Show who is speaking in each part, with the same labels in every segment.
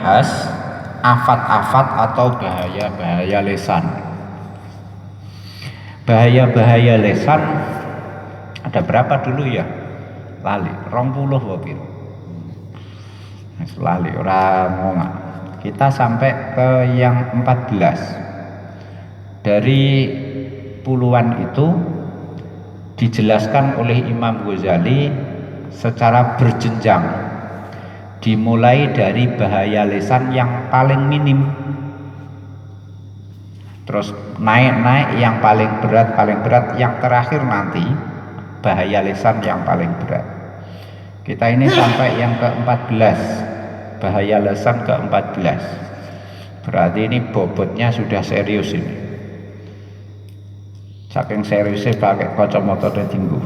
Speaker 1: membahas afat-afat atau bahaya-bahaya lisan. Bahaya-bahaya lisan ada berapa dulu ya? Lali, 20 wabil. Lali, orang ngomong. Kita sampai ke yang 14. Dari puluhan itu dijelaskan oleh Imam Ghazali secara berjenjang, dimulai dari bahaya lisan yang paling minim, terus naik yang paling berat, yang terakhir nanti bahaya lisan yang paling berat. Kita ini sampai yang ke-14, bahaya lisan ke-14. Berarti ini bobotnya sudah serius ini. Saking seriusnya pakai kacamata tinggu.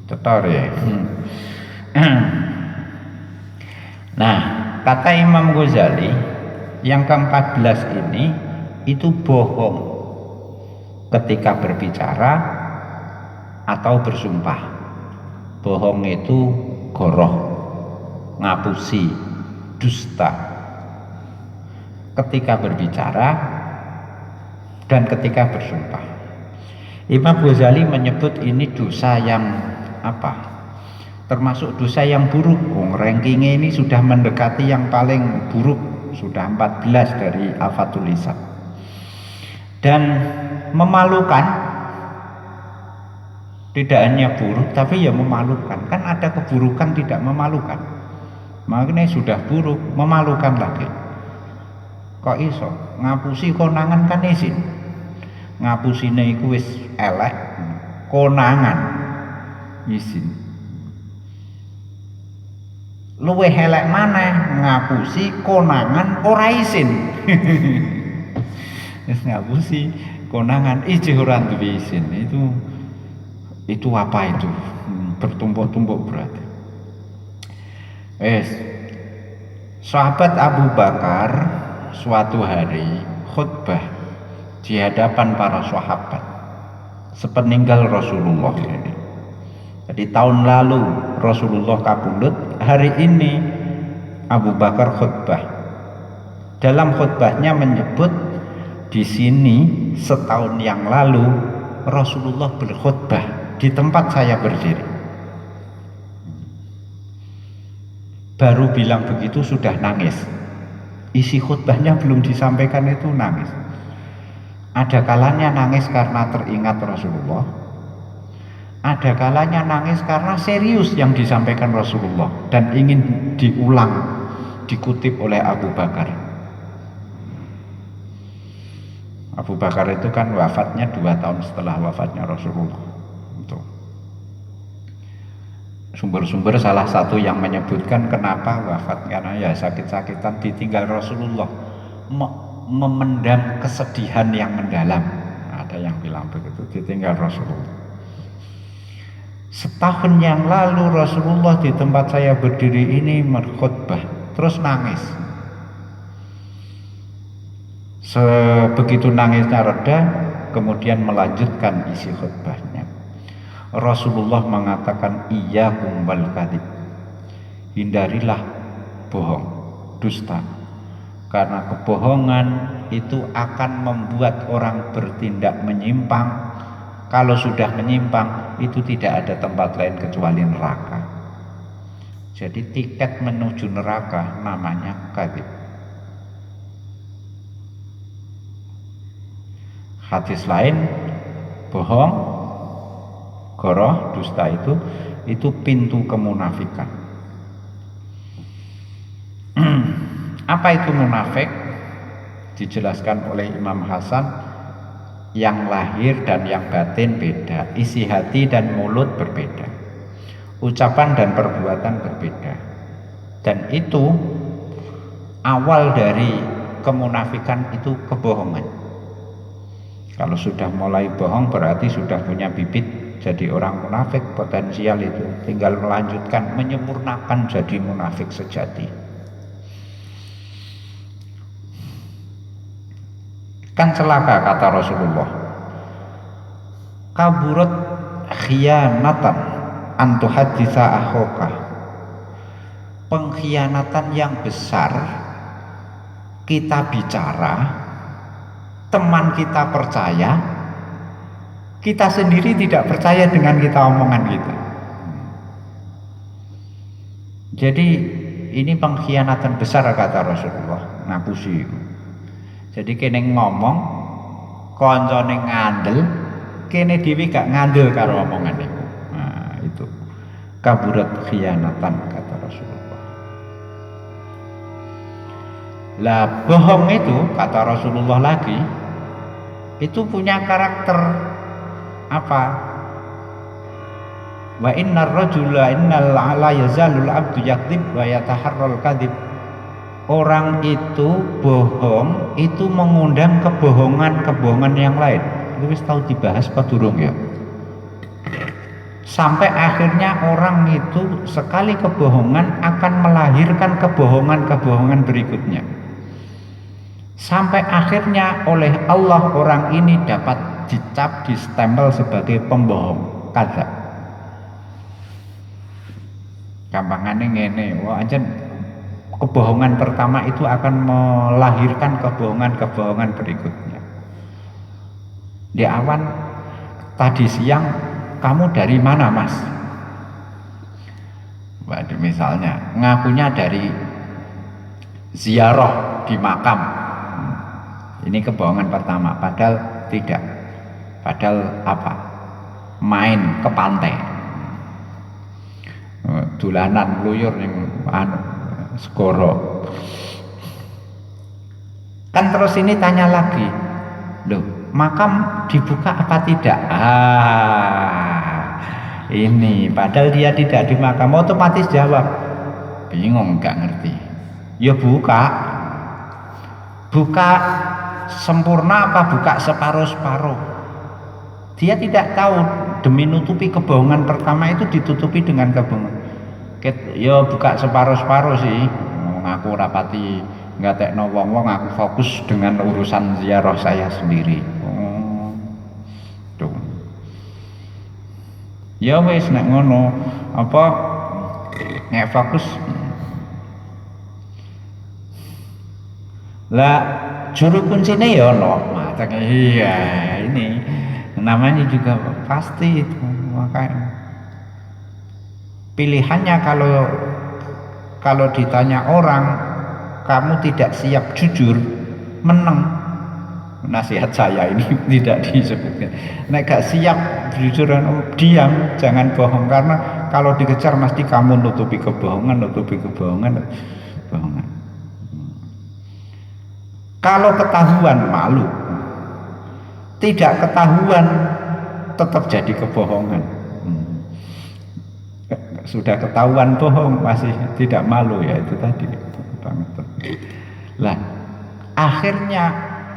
Speaker 1: Tetor ya. Nah, kata Imam Ghazali, yang ke-14 ini itu bohong ketika berbicara atau bersumpah. Bohong itu goroh, ngapusi, dusta ketika berbicara dan ketika bersumpah. Imam Ghazali menyebut ini dosa yang apa? Termasuk dosa yang buruk. Rankingnya ini sudah mendekati yang paling buruk, sudah 14 dari Al-Fathul Lisan. Dan memalukan, tidak hanya buruk tapi ya memalukan. Kan ada keburukan tidak memalukan. Makanya sudah buruk, memalukan lagi. Kok iso? Ngapusi konangan kan izin. Ngapusine iku wis elek, konangan izin. Luwih elek maneh ngapusi konangan ora izin. Wis ngapusi konangan ijih ora duwe izin. Itu apa itu? Bertumpuk-tumpuk berarti. Sahabat Abu Bakar suatu hari khutbah di hadapan para sahabat sepeninggal Rasulullah ini. Jadi tahun lalu Rasulullah kabundut, hari ini Abu Bakar khutbah. Dalam khutbahnya menyebut di sini setahun yang lalu Rasulullah berkhutbah di tempat saya berdiri. Baru bilang begitu sudah nangis. Isi khutbahnya belum disampaikan itu nangis. Ada kalanya nangis karena teringat Rasulullah. Ada kalanya nangis karena serius yang disampaikan Rasulullah dan ingin diulang, dikutip oleh Abu Bakar. Abu Bakar itu kan wafatnya 2 tahun setelah wafatnya Rasulullah. Sumber-sumber salah satu yang menyebutkan kenapa wafat, karena ya sakit-sakitan ditinggal Rasulullah, memendam kesedihan yang mendalam. Ada yang bilang begitu, ditinggal Rasulullah. Setahun yang lalu Rasulullah di tempat saya berdiri ini berkhutbah, terus nangis. Sebegitu nangisnya reda, kemudian melanjutkan isi khutbahnya. Rasulullah mengatakan iyyakum wal kadzib, hindarilah bohong, dusta, karena kebohongan itu akan membuat orang bertindak menyimpang. Kalau sudah menyimpang itu tidak ada tempat lain kecuali neraka. Jadi tiket menuju neraka namanya kadzib. Hadis lain, bohong, goroh, dusta itu pintu kemunafikan. Apa itu munafik? Dijelaskan oleh Imam Hasan, yang lahir dan yang batin beda, isi hati dan mulut berbeda, ucapan dan perbuatan berbeda. Dan itu awal dari kemunafikan itu kebohongan. Kalau sudah mulai bohong berarti sudah punya bibit jadi orang munafik potensial itu, tinggal melanjutkan, menyempurnakan jadi munafik sejati. Kan celaka kata Rasulullah, kaburat khiyanatan antuhadisa akhoka, pengkhianatan yang besar. Kita bicara, teman kita percaya, kita sendiri tidak percaya dengan kita omongan kita. Jadi ini pengkhianatan besar kata Rasulullah, ngapusi. Jadi kene ngomong, koncone ngandel, kene dhewe gak ngandel karo omongan iku. Nah, itu kaburat khianatan kata Rasulullah. Lah bohong itu kata Rasulullah lagi, itu punya karakter apa? Wa innar rajula innal la yazalul abdu yakdzib wa yataharral kadzib. Orang itu bohong itu mengundang kebohongan yang lain. Lu wis tahu dibahas apa durung ya? Sampai akhirnya orang itu sekali kebohongan akan melahirkan kebohongan berikutnya. Sampai akhirnya oleh Allah orang ini dapat dicap, distempel sebagai pembohong, kadzab. Gampangane ngene, wah anjen kebohongan pertama itu akan melahirkan kebohongan berikutnya. Di awan tadi siang kamu dari mana mas? Waduh, misalnya ngakunya dari ziarah di makam. Ini kebohongan pertama, padahal tidak. Padahal apa? Main ke pantai. Dolanan luyur yang segoro. Kan terus ini tanya lagi, loh makam dibuka apa tidak? Ini padahal dia tidak di makam, otomatis jawab bingung, nggak ngerti. Ya buka sempurna apa buka separuh-separuh. Dia tidak tahu demi nutupi kebohongan pertama itu ditutupi dengan kebohongan. Ya buka separuh-separuh sih. Aku rapati ngatekno wong-wong, aku fokus dengan urusan ziarah saya sendiri. Tuh. Ya wis nek ngono, apa nek fokus. Lah juru kuncinya ya ono. Iya, ini namanya juga pasti itu, makanya pilihannya kalau ditanya orang kamu tidak siap jujur, menang. Nasihat saya ini tidak disebutkan. Nek gak siap jujur, diam, jangan bohong, karena kalau dikejar mesti kamu nutupi kebohongan. Kalau ketahuan malu, tidak ketahuan tetap jadi kebohongan. Sudah ketahuan bohong masih tidak malu, ya itu tadi banget. Lah akhirnya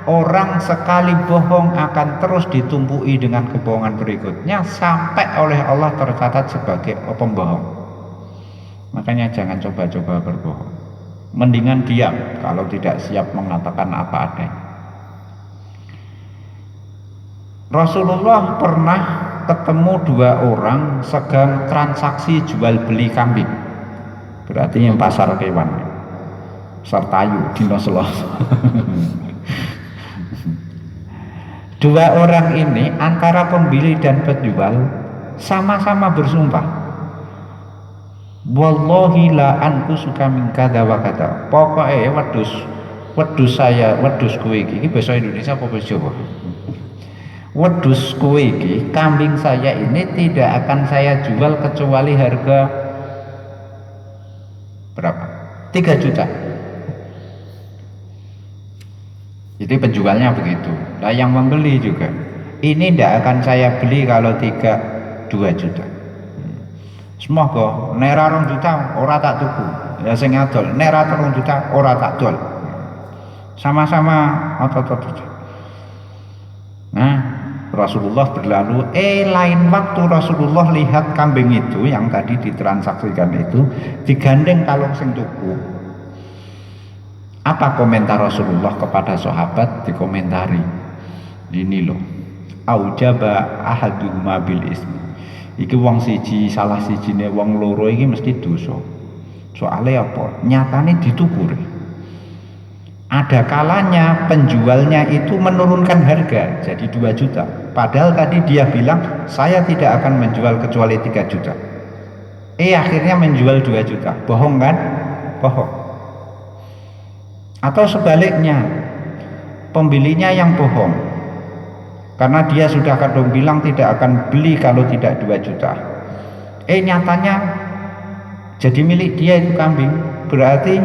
Speaker 1: orang sekali bohong akan terus ditumpui dengan kebohongan berikutnya sampai oleh Allah tercatat sebagai pembohong. Makanya jangan coba-coba berbohong, mendingan diam kalau tidak siap mengatakan apa adanya. Rasulullah pernah ketemu dua orang sedang transaksi jual beli kambing, berarti yang pasar kewan, Sartayu dino Selasa. Dua orang ini antara pembeli dan penjual sama-sama bersumpah, wallahi la ankusuka min kadza wa kadza. Pokoke wedhus saya, wedhus kowe iki bahasa Indonesia apa bahasa Jawa? Wedhus kowe iki, kambing saya ini tidak akan saya jual kecuali harga berapa? 3 juta. Jadi penjualnya begitu. Nah yang membeli juga, ini tidak akan saya beli kalau 2 juta. Semua kok nera 2 juta ora tak tuku. Ya sing adol nera 3 juta ora tak dol. Sama-sama otot-otot. Nah Rasulullah berlalu, lain waktu Rasulullah lihat kambing itu yang tadi ditransaksikan itu digandeng kalung sing tuku. Apa komentar Rasulullah kepada sahabat? Dikomentari, ini loh, aujaba ahaduhuma bil ismi. Iki wong siji salah sijine wong loro iki mesti dosa. Soalnya apa? Nyatane ditukuri. Ada kalanya penjualnya itu menurunkan harga jadi 2 juta. Padahal tadi dia bilang saya tidak akan menjual kecuali 3 juta. Akhirnya menjual 2 juta. Bohong kan? Bohong. Atau sebaliknya, pembelinya yang bohong. Karena dia sudah kadang bilang tidak akan beli kalau tidak 2 juta. Nyatanya jadi milik dia itu kambing. Berarti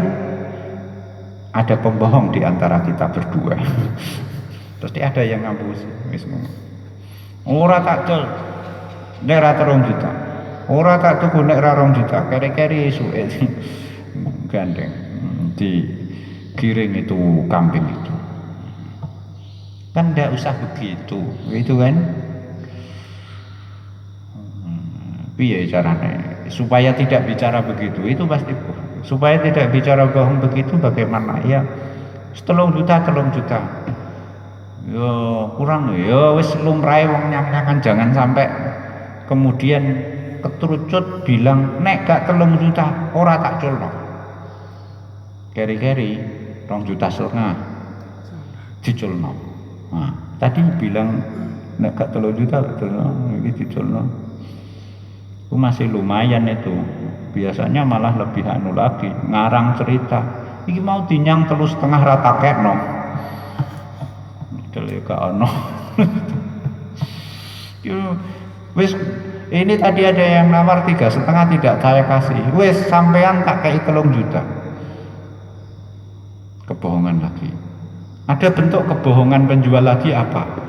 Speaker 1: ada pembohong di antara kita berdua. Terus ada yang ngampus, ora tak cel, nek ra 3 juta. Ora tak tuku nek ra 2 juta. Keri-keri suwe gandeng digiring itu kambing itu. Kan enggak usah begitu, itu kan. Piye caranya supaya tidak bicara begitu? Itu pasti supaya tidak bicara bohong begitu bagaimana ya? 3 juta yo kurang yo wis lumrahe wong nyang-nyangan, jangan sampai kemudian keterucut bilang nek gak 3 juta ora tak culno. Keri-keri 2,5 juta diculno. Nah, tadi bilang nek gak 3 juta iki diculno. Itu masih lumayan itu. Biasanya malah lebih anu lagi, ngarang cerita. Iki mau dinyang 3,5 rata kekno. Dele gak ono. Wis ini tadi ada yang nawar 3,5 tidak saya kasih. Wis sampean tak kei 3 juta. Kebohongan lagi. Ada bentuk kebohongan penjual lagi apa?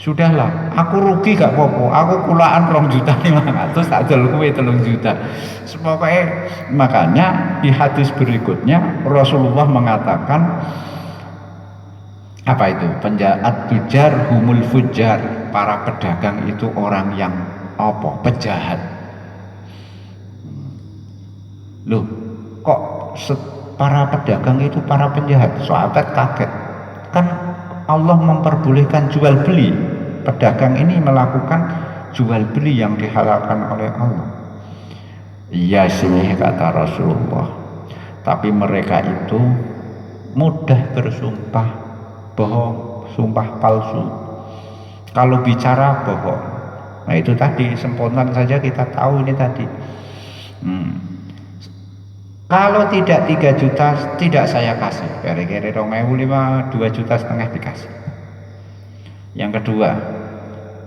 Speaker 1: Sudahlah, aku rugi gak apa-apa, aku kulaan 2,5 juta tak jual kowe 3 juta. Pokoknya makanya di hadis berikutnya Rasulullah mengatakan apa itu? Penjahat tujar humul fujar, para pedagang itu orang yang apa? Pejahat. Loh, kok para pedagang itu para penjahat? Sahabat kaget. Kan Allah memperbolehkan jual beli. Pedagang ini melakukan jual beli yang dihalalkan oleh Allah. Iya sih kata Rasulullah. Tapi mereka itu mudah bersumpah bohong, sumpah palsu. Kalau bicara bohong. Nah itu tadi spontan saja kita tahu ini tadi. Kalau tidak 3 juta tidak saya kasih. Kira-kira 2,5 juta dikasih. Yang kedua,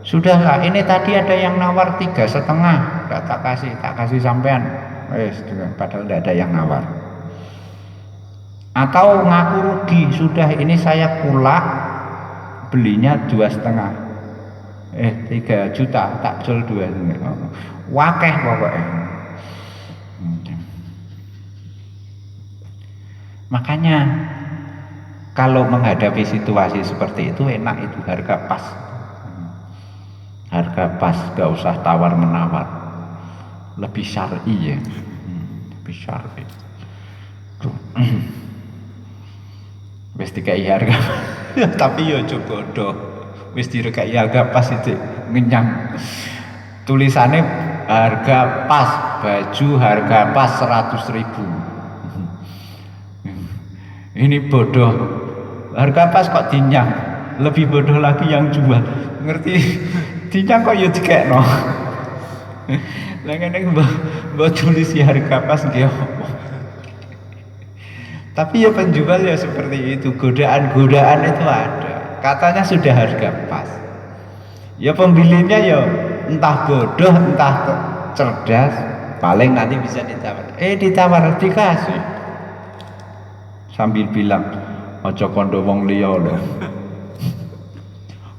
Speaker 1: sudahlah ini tadi ada yang nawar 3,5, tak kasih sampean. Padahal tidak ada yang nawar. Atau ngaku rugi, sudah ini saya kulak belinya 2,5. 3 juta tak jual 2. Wakeh pokoknya. Makanya kalau menghadapi situasi seperti itu enak itu harga pas. Harga pas, gak usah tawar menawar. Lebih syar'i ya. Lebih syar'i. Wis dikai harga. Tapi yo aja bodoh. Wis direkai harga pas itu ngenyang. Tulisannya harga pas, baju harga pas 100.000. Ini bodoh, harga pas kok dinyang, lebih bodoh lagi yang jual, ngerti? Dinyang kok ya dikekno. Lah ngene mbok tulis harga pas nggih apa. Tapi ya penjual ya seperti itu, godaan-godaan itu ada. Katanya sudah harga pas. Ya pembelinya ya entah bodoh, entah cerdas, paling nanti bisa ditawar. Ditawar dikasih. Sambil bilang aja kandha wong liya lho.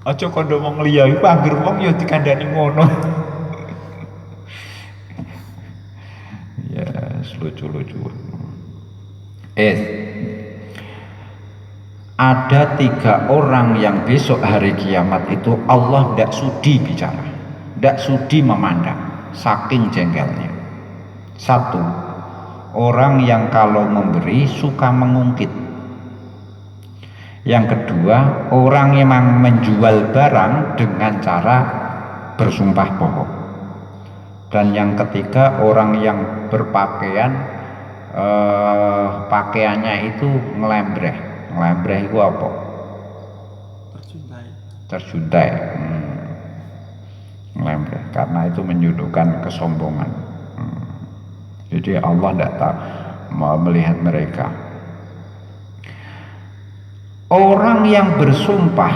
Speaker 1: Aja kandha wong liya iku anggere wong ya dikandani ngono. Ya lucu-lucu. Ada 3 orang yang besok hari kiamat itu Allah tidak sudi bicara, tidak sudi memandang, saking jengkelnya. 1, orang yang kalau memberi suka mengungkit. Yang kedua, orang yang menjual barang dengan cara bersumpah bohong. Dan yang ketiga, orang yang berpakaian pakaiannya itu ngelembreh. Ngelembreh itu apa? Terjuntai. Ngelembreh karena itu menunjukkan kesombongan. Jadi Allah tidak mau melihat mereka. Orang yang bersumpah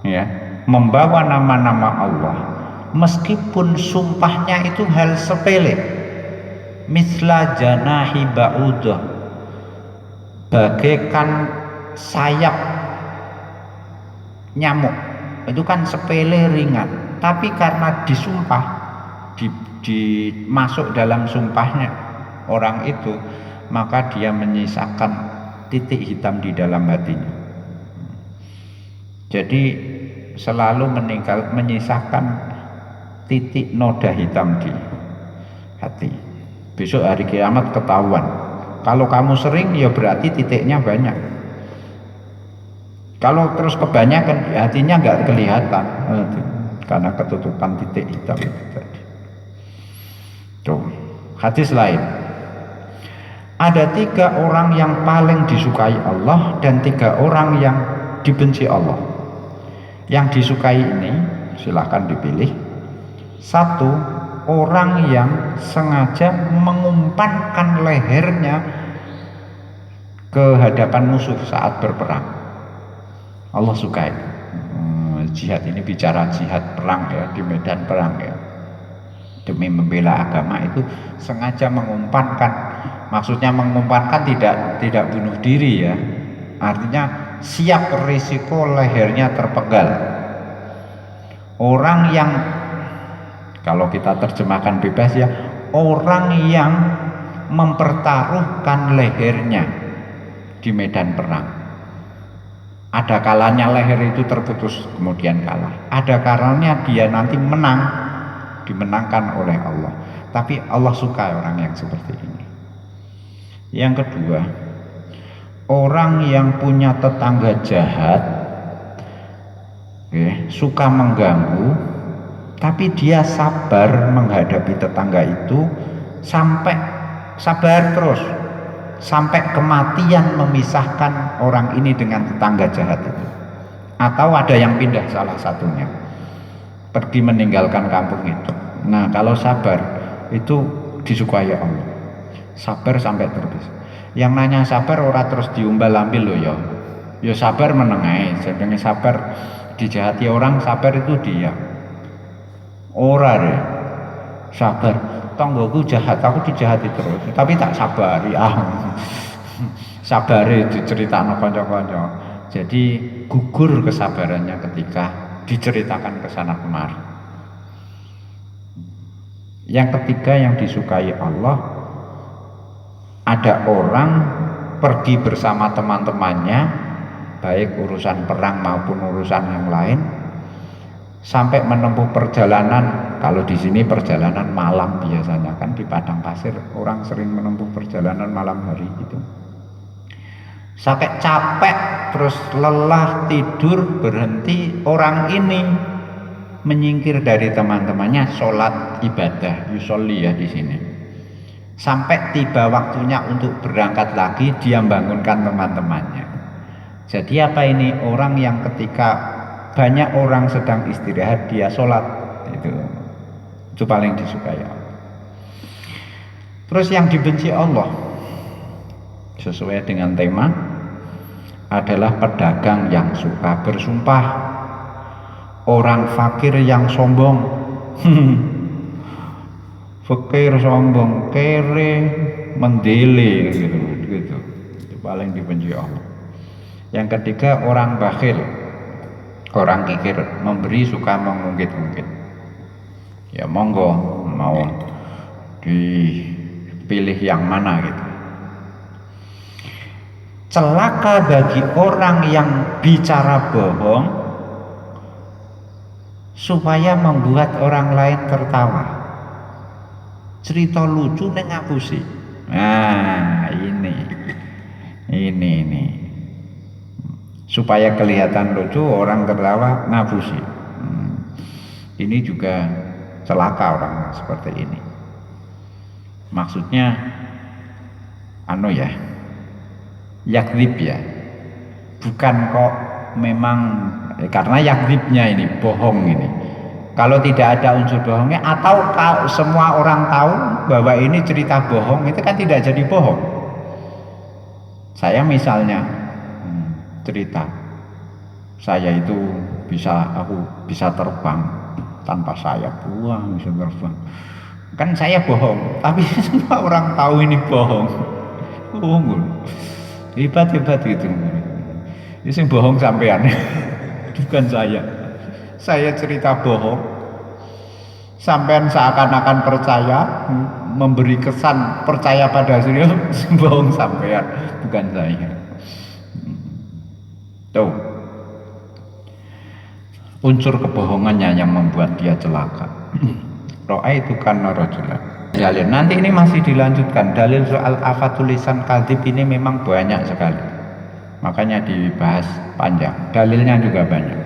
Speaker 1: ya membawa nama-nama Allah, meskipun sumpahnya itu hal sepele, misla janahi ba'udah, bagaikan sayap nyamuk, itu kan sepele ringan, tapi karena disumpah masuk dalam sumpahnya orang itu, maka dia menyisakan titik hitam di dalam hatinya. Jadi selalu menyisakan titik noda hitam di hati. Besok hari kiamat ketahuan. Kalau kamu sering ya berarti titiknya banyak. Kalau terus kebanyakan hatinya nggak kelihatan, karena ketutupan titik hitam itu tadi. Tuh, hadis lain. Ada 3 orang yang paling disukai Allah dan 3 orang yang dibenci Allah. Yang disukai ini silahkan dipilih. 1, orang yang sengaja mengumpankan lehernya ke hadapan musuh saat berperang. Allah sukai. Jihad ini bicara jihad perang ya, di medan perang ya. Demi membela agama itu sengaja mengumpankan. Maksudnya mengumpankan tidak bunuh diri ya. Artinya siap risiko lehernya terpenggal. Orang yang, kalau kita terjemahkan bebas ya, orang yang mempertaruhkan lehernya di medan perang. Ada kalanya leher itu terputus kemudian kalah. Ada kalanya dia nanti menang, dimenangkan oleh Allah. Tapi Allah suka orang yang seperti ini. Yang kedua, orang yang punya tetangga jahat, suka mengganggu, tapi dia sabar menghadapi tetangga itu sampai sabar terus, sampai kematian memisahkan orang ini dengan tetangga jahat itu. Atau ada yang pindah salah satunya, pergi meninggalkan kampung itu. Nah, kalau sabar itu disukai Allah. Sabar sampai terpisah. Yang nanya sabar ora terus diumbal ambil loh ya. Ya sabar menengai. Sedangkan sabar dijahati orang, sabar itu dia. Ora deh. Sabar. Tonggoku jahat, aku dijahati terus. Tapi tak sabar ya. Sabar itu cerita no konco-konco. Jadi gugur kesabarannya ketika diceritakan ke sana kemari. Yang ketiga yang disukai Allah, ada orang pergi bersama teman-temannya, baik urusan perang maupun urusan yang lain, sampai menempuh perjalanan. Kalau di sini perjalanan malam biasanya kan, di padang pasir orang sering menempuh perjalanan malam hari gitu. Sampai capek, terus lelah, tidur, berhenti. Orang ini menyingkir dari teman-temannya, sholat ibadah, yusolli ya di sini. Sampai tiba waktunya untuk berangkat lagi, dia bangunkan teman-temannya. Jadi apa ini? Orang yang ketika banyak orang sedang istirahat, dia sholat. Itu paling disukai Allah. Terus yang dibenci Allah, sesuai dengan tema, adalah pedagang yang suka bersumpah, orang fakir yang sombong. Fakir sombong, kere, mendele gitu. Itu paling dibenci Allah. Yang ketiga, orang bakhil, orang kikir, memberi suka mengungkit-ungkit. Ya monggo, mau dipilih yang mana gitu. Celaka bagi orang yang bicara bohong supaya membuat orang lain tertawa. Cerita lucu neng ngapusi. Nah, ini. Supaya kelihatan lucu, orang tertawa ngapusi. Ini juga celaka orang seperti ini. Maksudnya anu ya, yakdzib ya, bukan kok memang karena yakdzibnya ini bohong ini. Kalau tidak ada unsur bohongnya atau semua orang tahu bahwa ini cerita bohong, itu kan tidak jadi bohong. Saya misalnya cerita saya itu aku bisa terbang tanpa sayap, wah bisa terbang, kan saya bohong, tapi semua orang tahu ini bohong. Hebat gitu. Ini bohong sampean, bukan saya cerita bohong, sampean seakan-akan percaya, memberi kesan percaya pada hasilnya, bohong sampean, bukan saya. Tuh, unsur kebohongannya yang membuat dia celaka. Ro'a itu kan rajulan. Dalil nanti ini masih dilanjutkan. Dalil soal afatul lisan kadzib ini memang banyak sekali, makanya dibahas panjang. Dalilnya juga banyak.